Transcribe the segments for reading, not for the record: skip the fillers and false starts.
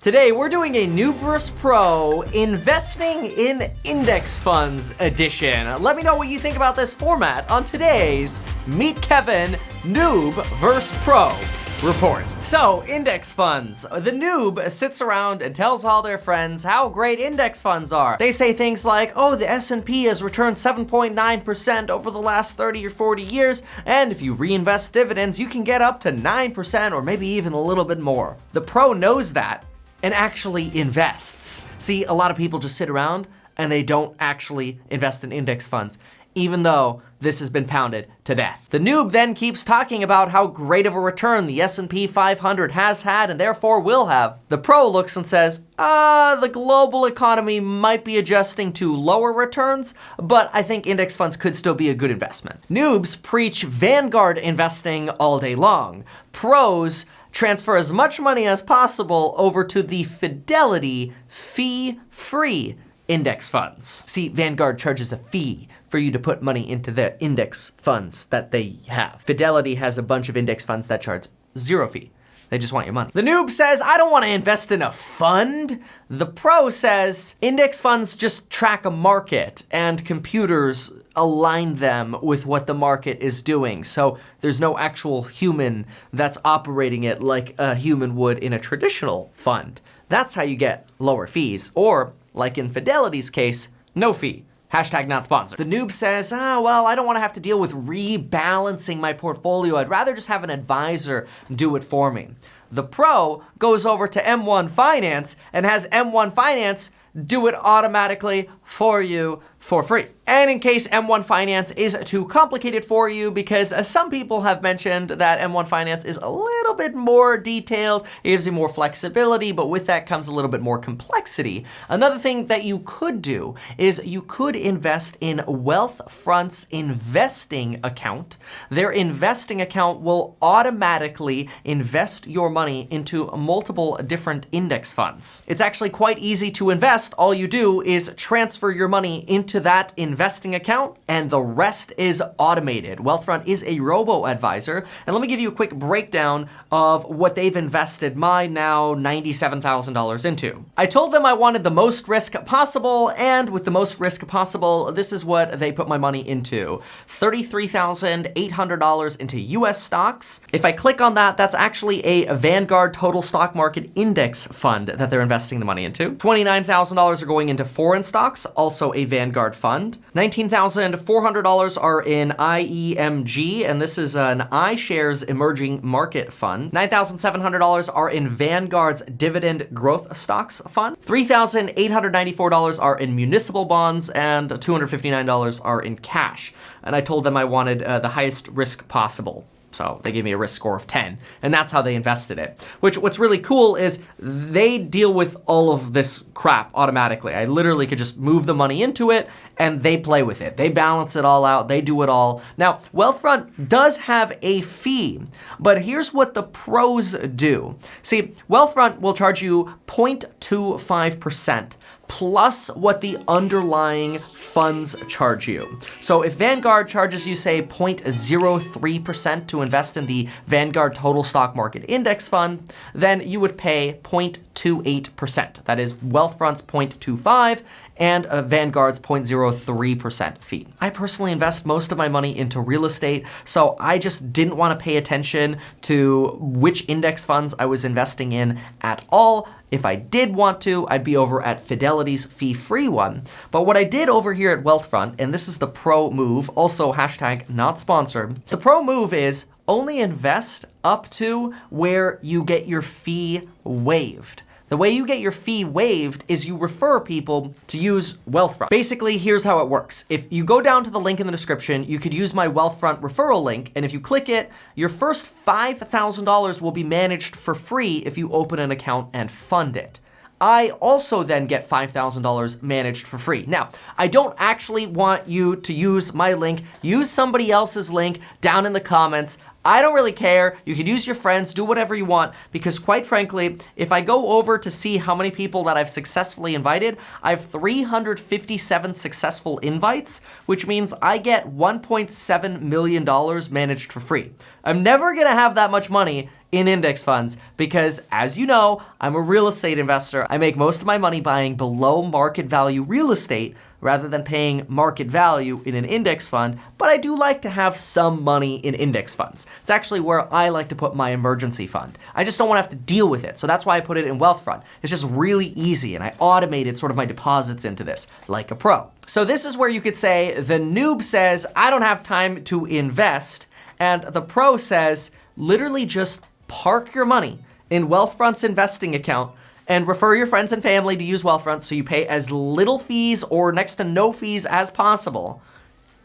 Today, we're doing a Noob vs. Pro Investing in Index Funds edition. Let me know what you think about this format on today's Meet Kevin Noob vs. Pro report. So, index funds. The noob sits around and tells all their friends how great index funds are. They say things like, oh, the S&P has returned 7.9% over the last 30 or 40 years, and if you reinvest dividends, you can get up to 9% or maybe even a little bit more. The pro knows that and actually invests. See, a lot of people just sit around and they don't actually invest in index funds, even though this has been pounded to death. The noob then keeps talking about how great of a return the S&P 500 has had and therefore will have. The pro looks and says, the global economy might be adjusting to lower returns, but I think index funds could still be a good investment. Noobs preach Vanguard investing all day long. Pros transfer as much money as possible over to the Fidelity fee-free index funds. See, Vanguard charges a fee for you to put money into the index funds that they have. Fidelity has a bunch of index funds that charge zero fee. They just want your money. The noob says, I don't want to invest in a fund. The pro says, index funds just track a market and computers align them with what the market is doing. So there's no actual human that's operating it like a human would in a traditional fund. That's how you get lower fees, or like in Fidelity's case, no fee. Hashtag not sponsored. The noob says, well, I don't want to have to deal with rebalancing my portfolio. I'd rather just have an advisor do it for me. The pro goes over to M1 Finance and has M1 Finance do it automatically for you for free. And in case M1 Finance is too complicated for you, because some people have mentioned that M1 Finance is a little bit more detailed, it gives you more flexibility, but with that comes a little bit more complexity. Another thing that you could do is you could invest in Wealthfront's investing account. Their investing account will automatically invest your money into multiple different index funds. It's actually quite easy to invest. All you do is transfer your money into that investing account and the rest is automated. Wealthfront is a robo-advisor, and let me give you a quick breakdown of what they've invested my now $97,000 into. I told them I wanted the most risk possible, and with the most risk possible, this is what they put my money into. $33,800 into US stocks. If I click on that, that's actually a Vanguard Total Stock Market Index fund that they're investing the money into. $29,000 are going into foreign stocks, also a Vanguard fund. $19,400 are in IEMG, and this is an iShares Emerging Market Fund. $9,700 are in Vanguard's Dividend Growth Stocks Fund. $3,894 are in municipal bonds, and $259 are in cash. And I told them I wanted the highest risk possible. So they gave me a risk score of 10, and that's how they invested it. What's really cool is they deal with all of this crap automatically. I literally could just move the money into it and they play with it. They balance it all out, they do it all. Now, Wealthfront does have a fee, but here's what the pros do. See, Wealthfront will charge you 0.25% plus what the underlying funds charge you. So if Vanguard charges you, say, 0.03% to invest in the Vanguard Total Stock Market Index Fund, then you would pay 0.28%. That is Wealthfront's 0.25 and Vanguard's 0.03% fee. I personally invest most of my money into real estate, so I just didn't want to pay attention to which index funds I was investing in at all. If I did want to, I'd be over at Fidelity's fee-free one. But what I did over here at Wealthfront, and this is the pro move, also hashtag not sponsored, the pro move is only invest up to where you get your fee waived. The way you get your fee waived is you refer people to use Wealthfront. Basically, here's how it works. If you go down to the link in the description, you could use my Wealthfront referral link, and if you click it, your first $5,000 will be managed for free if you open an account and fund it. I also then get $5,000 managed for free. Now, I don't actually want you to use my link. Use somebody else's link down in the comments. I don't really care. You can use your friends, do whatever you want, because quite frankly, if I go over to see how many people that I've successfully invited, I have 357 successful invites, which means I get $1.7 million managed for free. I'm never gonna have that much money in index funds because, as you know, I'm a real estate investor. I make most of my money buying below market value real estate rather than paying market value in an index fund, but I do like to have some money in index funds. It's actually where I like to put my emergency fund. I just don't want to have to deal with it, so that's why I put it in Wealthfront. It's just really easy, and I automated sort of my deposits into this, like a pro. So this is where you could say the noob says, I don't have time to invest, and the pro says, literally just park your money in Wealthfront's investing account and refer your friends and family to use Wealthfront so you pay as little fees or next to no fees as possible.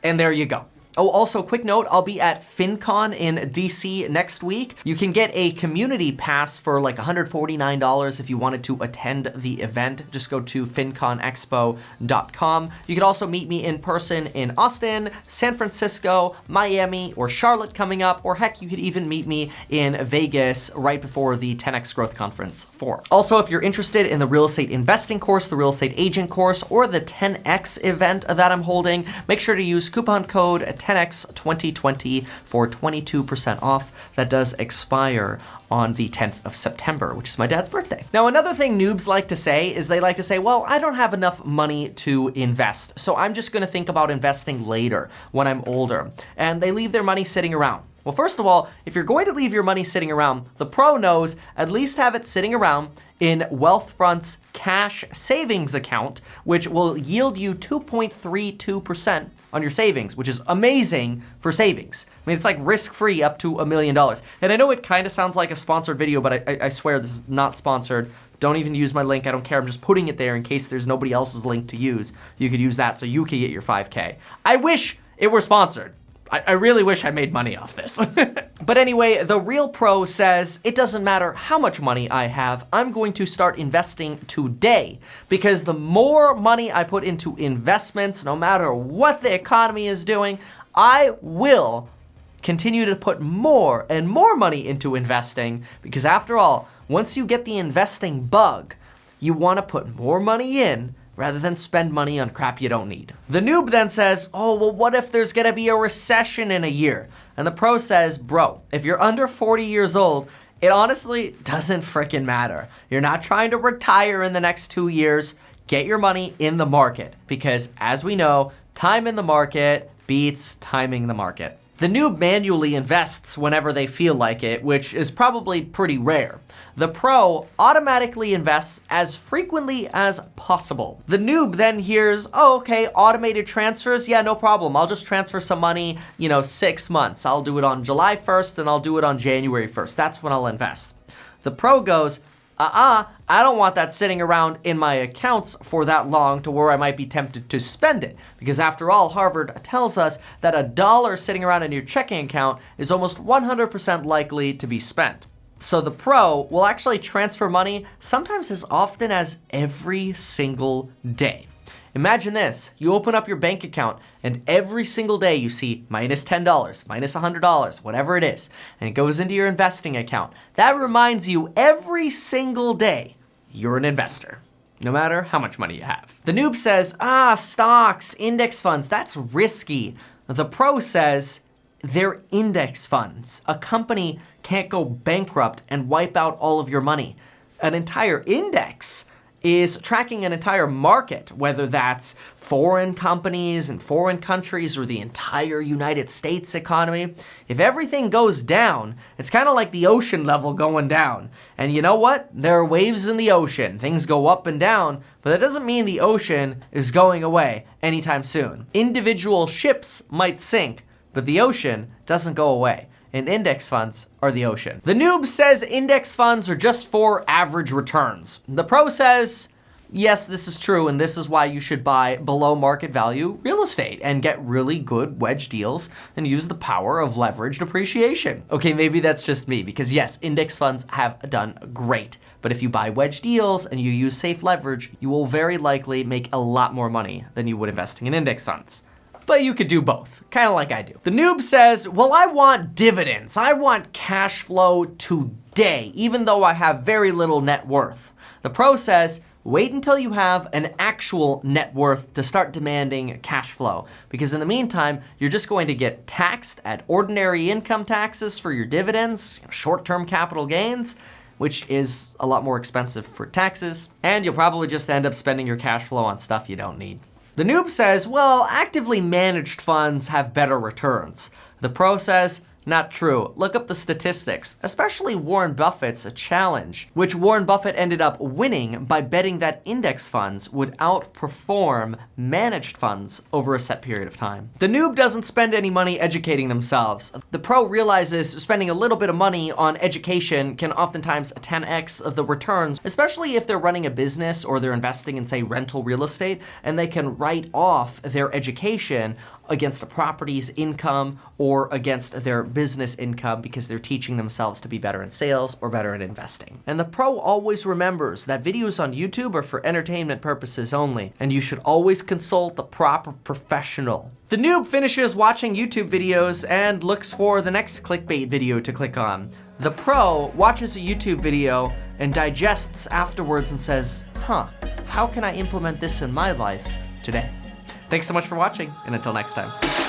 And there you go. Oh, also, quick note, I'll be at FinCon in DC next week. You can get a community pass for like $149 if you wanted to attend the event. Just go to finconexpo.com. You could also meet me in person in Austin, San Francisco, Miami, or Charlotte coming up, or heck, you could even meet me in Vegas right before the 10X Growth Conference 4. Also, if you're interested in the real estate investing course, the real estate agent course, or the 10X event that I'm holding, make sure to use coupon code 10X 2020 for 22% off. That does expire on the 10th of September, which is my dad's birthday. Now, another thing noobs like to say is they like to say, well, I don't have enough money to invest, so I'm just gonna think about investing later when I'm older. And they leave their money sitting around. Well, first of all, if you're going to leave your money sitting around, the pro knows at least have it sitting around in Wealthfront's cash savings account, which will yield you 2.32% on your savings, which is amazing for savings. I mean, it's like risk-free up to $1 million. And I know it kind of sounds like a sponsored video, but I swear this is not sponsored. Don't even use my link, I don't care. I'm just putting it there in case there's nobody else's link to use. You could use that so you could get your 5K. I wish it were sponsored. I really wish I made money off this. But anyway, the real pro says, it doesn't matter how much money I have, I'm going to start investing today. Because the more money I put into investments, no matter what the economy is doing, I will continue to put more and more money into investing. Because after all, once you get the investing bug, you want to put more money in rather than spend money on crap you don't need. The noob then says, oh, well, what if there's gonna be a recession in a year? And the pro says, bro, if you're under 40 years old, it honestly doesn't frickin' matter. You're not trying to retire in the next 2 years. Get your money in the market because, as we know, time in the market beats timing the market. The noob manually invests whenever they feel like it, which is probably pretty rare. The pro automatically invests as frequently as possible. The noob then hears, oh, okay, automated transfers, yeah, no problem. I'll just transfer some money, 6 months. I'll do it on July 1st and I'll do it on January 1st. That's when I'll invest. The pro goes, I don't want that sitting around in my accounts for that long to where I might be tempted to spend it. Because after all, Harvard tells us that $1 sitting around in your checking account is almost 100% likely to be spent. So the pro will actually transfer money sometimes as often as every single day. Imagine this, you open up your bank account and every single day you see minus $10, minus $100, whatever it is, and it goes into your investing account. That reminds you every single day you're an investor, no matter how much money you have. The noob says, stocks, index funds, that's risky. The pro says, they're index funds. A company can't go bankrupt and wipe out all of your money. An entire index is tracking an entire market, whether that's foreign companies and foreign countries or the entire United States economy. If everything goes down, it's kind of like the ocean level going down. And you know what? There are waves in the ocean. Things go up and down, but that doesn't mean the ocean is going away anytime soon. Individual ships might sink, but the ocean doesn't go away. And index funds are the ocean. The noob says index funds are just for average returns. The pro says, yes, this is true, and this is why you should buy below market value real estate and get really good wedge deals and use the power of leveraged appreciation. Okay, maybe that's just me, because yes, index funds have done great. But if you buy wedge deals and you use safe leverage, you will very likely make a lot more money than you would investing in index funds. But you could do both, kind of like I do. The noob says, well, I want dividends. I want cash flow today, even though I have very little net worth. The pro says, wait until you have an actual net worth to start demanding cash flow. Because in the meantime, you're just going to get taxed at ordinary income taxes for your dividends, short-term capital gains, which is a lot more expensive for taxes, and you'll probably just end up spending your cash flow on stuff you don't need. The Noob says, well, actively managed funds have better returns. The Pro says, not true. Look up the statistics, especially Warren Buffett's challenge, which Warren Buffett ended up winning by betting that index funds would outperform managed funds over a set period of time. The Noob doesn't spend any money educating themselves. The Pro realizes spending a little bit of money on education can oftentimes 10x of the returns, especially if they're running a business or they're investing in, say, rental real estate, and they can write off their education against a property's income or against their business income because they're teaching themselves to be better in sales or better at investing. And the Pro always remembers that videos on YouTube are for entertainment purposes only, and you should always consult the proper professional. The Noob finishes watching YouTube videos and looks for the next clickbait video to click on. The Pro watches a YouTube video and digests afterwards and says, how can I implement this in my life today? Thanks so much for watching, and until next time.